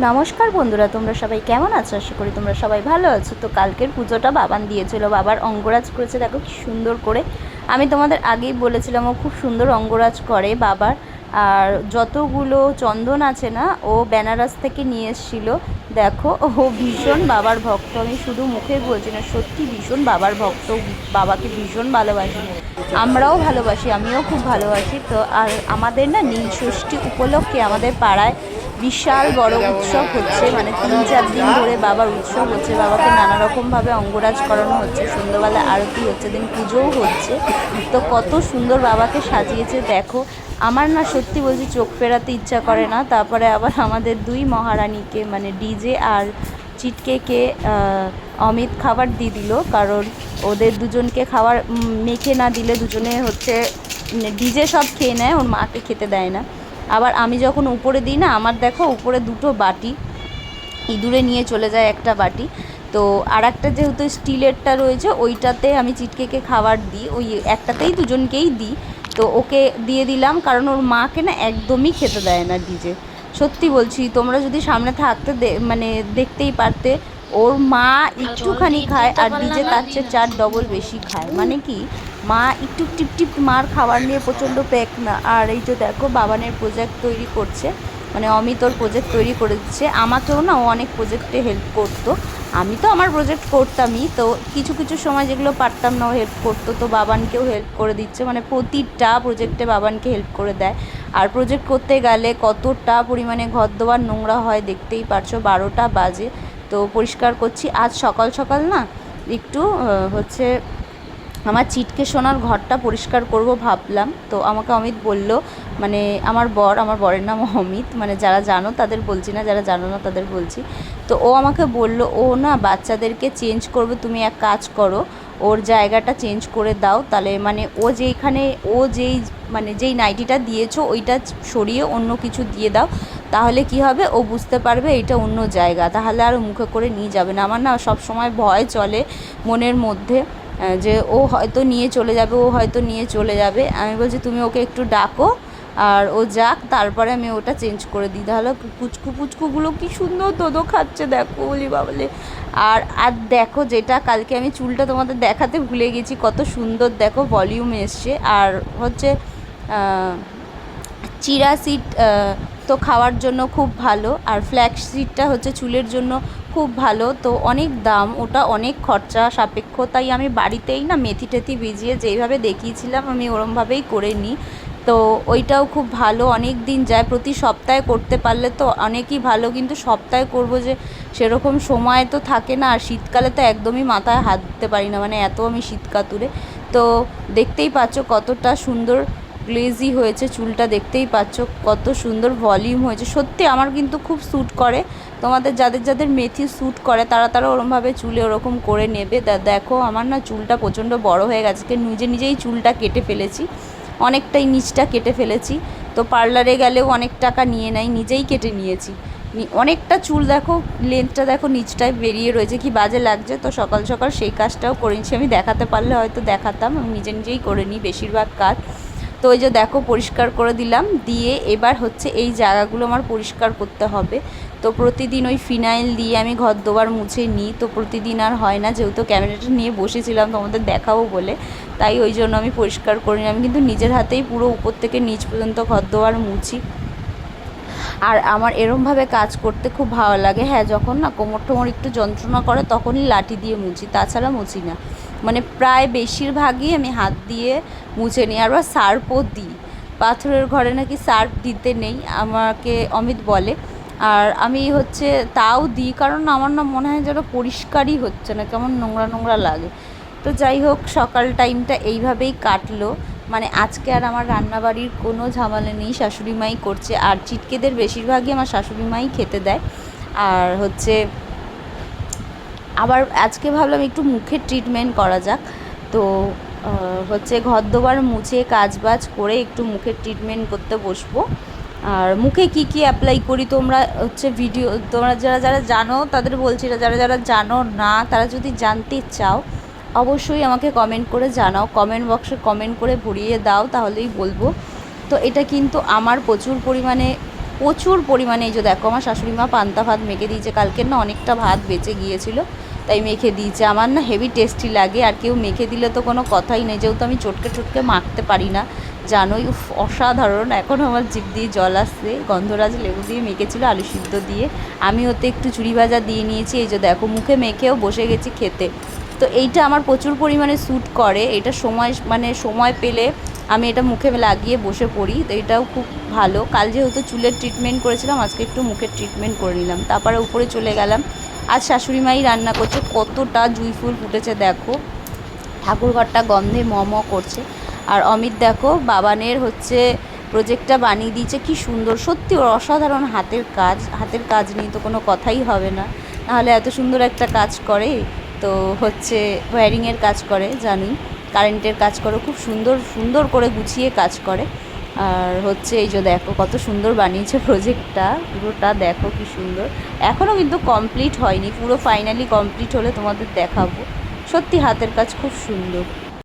নমস্কার বন্ধুরা, তোমরা সবাই কেমন আছো? আশা করি তোমরা সবাই ভালো আছো। তো কালকের পুজোটা বাবান দিয়েছিল, বাবার অঙ্গরাজ করেছে, দেখো কি সুন্দর করে। আমি তোমাদের আগেই বলেছিলাম ও খুব সুন্দর অঙ্গরাজ করে বাবার। আর যতগুলো চন্দন আছে না, ও বেনারস থেকে নিয়ে এসেছিলো। দেখো, ও ভীষণ বাবার ভক্ত। আমি শুধু মুখে বলছি না, সত্যি ভীষণ বাবার ভক্ত, বাবাকে ভীষণ ভালোবাসি। আমরাও ভালোবাসি, আমিও খুব ভালোবাসি। তো আর আমাদের না নীল ষষ্ঠী উপলক্ষে আমাদের পাড়ায় বিশাল বড় উৎসব হচ্ছে, মানে 3-4 দিন ধরে বাবার উৎসব হচ্ছে। বাবাকে নানা রকমভাবে অঙ্গরাজ করানো হচ্ছে, সন্ধ্যাবেলা আরতি হচ্ছে, দিন পুজোও হচ্ছে। তো কত সুন্দর বাবাকে সাজিয়েছে দেখো। আমার না সত্যি বলছি চোখ ফেরাতে ইচ্ছা করে না। তারপরে আবার আমাদের দুই মহারানীকে মানে ডিজে আর চিটকেকে অমিত খাবার দিয়ে দিল, কারণ ওদের দুজনকে খাবার মেখে না দিলে দুজনে হচ্ছে ডিজে সব খেয়ে নেয়, ওর মাকে খেতে দেয় না। আবার আমি যখন উপরে দিই না, আমার দেখো উপরে দুটো বাটি ইঁদুরে নিয়ে চলে যায়, একটা বাটি। তো আর একটা যেহেতু স্টিলেরটা রয়েছে, ওইটাতে আমি চিটকেকে খাবার দিই, ওই একটাতেই দুজনকেই দিই। তো ওকে দিয়ে দিলাম, কারণ ওর মাকে না একদমই খেতে দেয় না ডিজে। সত্যি বলছি, তোমরা যদি সামনে থাকতে মানে দেখতেই পারতে, ওর মা একটুখানি খায় আর ডিজে তার চেয়ে 4 ডবল বেশি খায়। মানে কি, মা একটু টিপ টিপ, মার খাবার নিয়ে প্রচণ্ড প্যাক না। আর এই যে দেখো বাবানের প্রজেক্ট তৈরি করছে, মানে অমিত ওর প্রজেক্ট তৈরি করে দিচ্ছে। আমাকেও না ও অনেক প্রজেক্টে হেল্প করতো। আমি তো আমার প্রজেক্ট করতামই, তো কিছু কিছু সময় যেগুলো পারতাম না ও হেল্প করতো, তো বাবানকেও হেল্প করে দিচ্ছে। মানে প্রতিটা প্রজেক্টে বাবানকে হেল্প করে দেয়। আর প্রজেক্ট করতে গেলে কতটা পরিমাণে ঘর দোয়ার নোংরা হয় দেখতেই পারছো। 12টা বাজে, তো পরিষ্কার করছি। আজ সকাল সকাল না একটু হচ্ছে আমার চিটকে সোনার ঘরটা পরিষ্কার করব ভাবলাম। তো আমাকে অমিত বলল, মানে আমার বরের নাম অমিত, মানে যারা জানো তাদের বলছি না, যারা জানো না তাদের বলছি। তো ও আমাকে বলল, ও না বাচ্চাদেরকে চেঞ্জ করবে, তুমি এক কাজ করো, ওর জায়গাটা চেঞ্জ করে দাও। তাহলে মানে ও যেই নাইটিটা দিয়েছো ওইটা সরিয়ে অন্য কিছু দিয়ে দাও। তাহলে কি হবে, ও বুঝতে পারবে এটা অন্য জায়গা, তাহলে আর মুখে করে নিয়ে যাবে না। আমার না সব সময় ভয় চলে মনের মধ্যে, যে ও হয়তো নিয়ে চলে যাবে, ও হয়তো নিয়ে চলে যাবে। আমি বলছি তুমি ওকে একটু ডাকো, আর ও যাক, তারপরে আমি ওটা চেঞ্জ করে দিই। তাহলে পুচকুগুলো কি সুন্দর দোদো খাচ্ছে দেখো, বলি বাবলে। আর আর দেখো, যেটা কালকে আমি চুলটা তোমাদের দেখাতে ভুলে গেছি, কত সুন্দর দেখো ভলিউম এসছে। আর হচ্ছে চিয়া সিড তো খাওয়ার জন্য খুব ভালো, আর ফ্ল্যাক্স সিডটা হচ্ছে চুলের জন্য খুব ভালো। তো অনেক দাম, ওটা অনেক খরচা সাপেক্ষ, তাই আমি বাড়িতেই না মেথি টেথি ভিজিয়ে যেইভাবে দেখিয়েছিলাম আমি ওরমভাবেই করে নিই। তো ওইটাও খুব ভালো, অনেক দিন যায়। প্রতি সপ্তাহে করতে পারলে তো অনেকই ভালো, কিন্তু সপ্তাহে করব যে সেরকম সময় তো থাকে না। আর শীতকালে তো একদমই মাথায় হাত দিতে পারি না, মানে এত আমি শীতকাতুরে। তো দেখতেই পাচ্ছ কতটা সুন্দর গ্লেজি হয়েছে চুলটা, দেখতেই পাচ্ছ কত সুন্দর ভলিউম হয়েছে। সত্যি আমার কিন্তু খুব স্যুট করে। তোমাদের যাদের যাদের মেথি স্যুট করে তারা ওরমভাবে চুলে ওরকম করে নেবে। দেখো আমার না চুলটা প্রচণ্ড বড় হয়ে গেছে, নিজেই চুলটা কেটে ফেলেছি, অনেকটাই নিচটা কেটে ফেলেছি। তো পার্লারে গেলেও অনেক টাকা নিয়ে নেয়, নিজেই কেটে নিয়েছি। অনেকটা চুল দেখো, লেন্থটা দেখো নিচটায় বেরিয়ে রয়েছে, কি বাজে লাগছে। তো সকাল সকাল সেই কাজটাও করে নিচ্ছি। আমি দেখাতে পারলে হয়তো দেখাতাম, আমি নিজেই করে নিই বেশিরভাগ কাজ। তো ওই যে দেখো পরিষ্কার করে দিলাম, দিয়ে এবার হচ্ছে এই জায়গাগুলো আমার পরিষ্কার করতে হবে। তো প্রতিদিন ওই ফিনাইল দিয়ে আমি ঘর দোবার মুছে নিই, তো প্রতিদিন আর হয় না, যেহেতু ক্যামেরাটা নিয়ে বসেছিলাম তোমাদের দেখাবো বলে, তাই ওই জন্য আমি পরিষ্কার করি না। আমি কিন্তু নিজের হাতেই পুরো উপর থেকে নিচ পর্যন্ত ঘর দোবার মুছি। আর আমার এরমভাবে কাজ করতে খুব ভালো লাগে। হ্যাঁ, যখন না কোমর টোমর একটু যন্ত্রণা করে তখনই লাঠি দিয়ে মুছি, তাছাড়া মুছি না। মানে প্রায় বেশিরভাগই আমি হাত দিয়ে মুছে নিই। আর সার্ফও দিই, পাথরের ঘরে নাকি সার্ফ দিতে নেই, আমাকে অমিত বলে। আর আমি হচ্ছে তাও দিই, কারণ আমার না মনে হয় যেন পরিষ্কারই হচ্ছে না, কেমন নোংরা নোংরা লাগে। তো যাই হোক, সকাল টাইমটা এইভাবেই কাটলো। মানে আজকে আর আমার রান্নাবাড়ির কোনো ঝামেলা নেই, শাশুড়ি মাই করছে। আর চিটকেদের বেশিরভাগই আমার শাশুড়ি মাই খেতে দেয়। আর হচ্ছে আবার আজকে ভাবলাম একটু মুখের ট্রিটমেন্ট করা যাক। তো হচ্ছে ঘর দোবার মুছে কাজবাজ করে একটু মুখের ট্রিটমেন্ট করতে বসবো। আর মুখে কি কি অ্যাপ্লাই করি তোমরা হচ্ছে ভিডিও, তোমরা যারা যারা জানো তাদের বলছি না, যারা যারা জানো না তারা যদি জানতে চাও অবশ্যই আমাকে কমেন্ট করে জানাও, কমেন্ট বক্সে কমেন্ট করে ভরিয়ে দাও, তাহলেই বলবো। তো এটা কিন্তু আমার প্রচুর পরিমাণে প্রচুর পরিমাণে। এই যে দেখো আমার শাশুড়ি মা পান্তা ভাত মেখে দিয়েছে, কালকের না অনেকটা ভাত বেঁচে গিয়েছিল, তাই মেখে দিয়েছে। আমার না হেভি টেস্টি লাগে, আর কেউ মেখে দিলে তো কোনো কথাই নেই, যেহেতু আমি চটকে চটকে মাখতে পারি না জানোই। অসাধারণ, এখন আমার জিভ দিয়ে জল আসছে। গন্ধরাজ লেবু দিয়ে মেখেছিল, আলু সিদ্ধ দিয়ে, আমি ওতে একটু চুড়ি ভাজা দিয়ে নিয়েছি। এই যে দেখো মুখে মেখেও বসে গেছি খেতে। তো এইটা আমার প্রচুর পরিমাণে স্যুট করে, এটা সময় পেলে আমি এটা মুখে লাগিয়ে বসে পড়ি, তো এটাও খুব ভালো। কাল যেহেতু চুলের ট্রিটমেন্ট করেছিলাম, আজকে একটু মুখের ট্রিটমেন্ট করে নিলাম। তারপরে উপরে চলে গেলাম, আজ শাশুড়ি মাই রান্না করছে, কতটা জুঁই ফুল ফুটেছে দেখো, ঠাকুরঘরটা গন্ধে করছে। আর অমিত দেখো বাবানের প্রজেক্টটা বানিয়ে দিয়েছে, কি সুন্দর, সত্যি ওর অসাধারণ হাতের কাজ নিয়ে তো কোনো কথাই হবে না, নাহলে এত সুন্দর একটা কাজ করে। তো ওয়্যারিংয়ের কাজ করে জানি, কারেন্টের কাজ করে, খুব সুন্দর সুন্দর করে গুছিয়ে কাজ করে। আর এই যে দেখো কত সুন্দর বানিয়েছে প্রজেক্টটা, পুরোটা দেখো কি সুন্দর। এখনও কিন্তু কমপ্লিট হয়নি, পুরো ফাইনালি কমপ্লিট হলে তোমাদের দেখাবো। সত্যি হাতের কাজ খুব সুন্দর।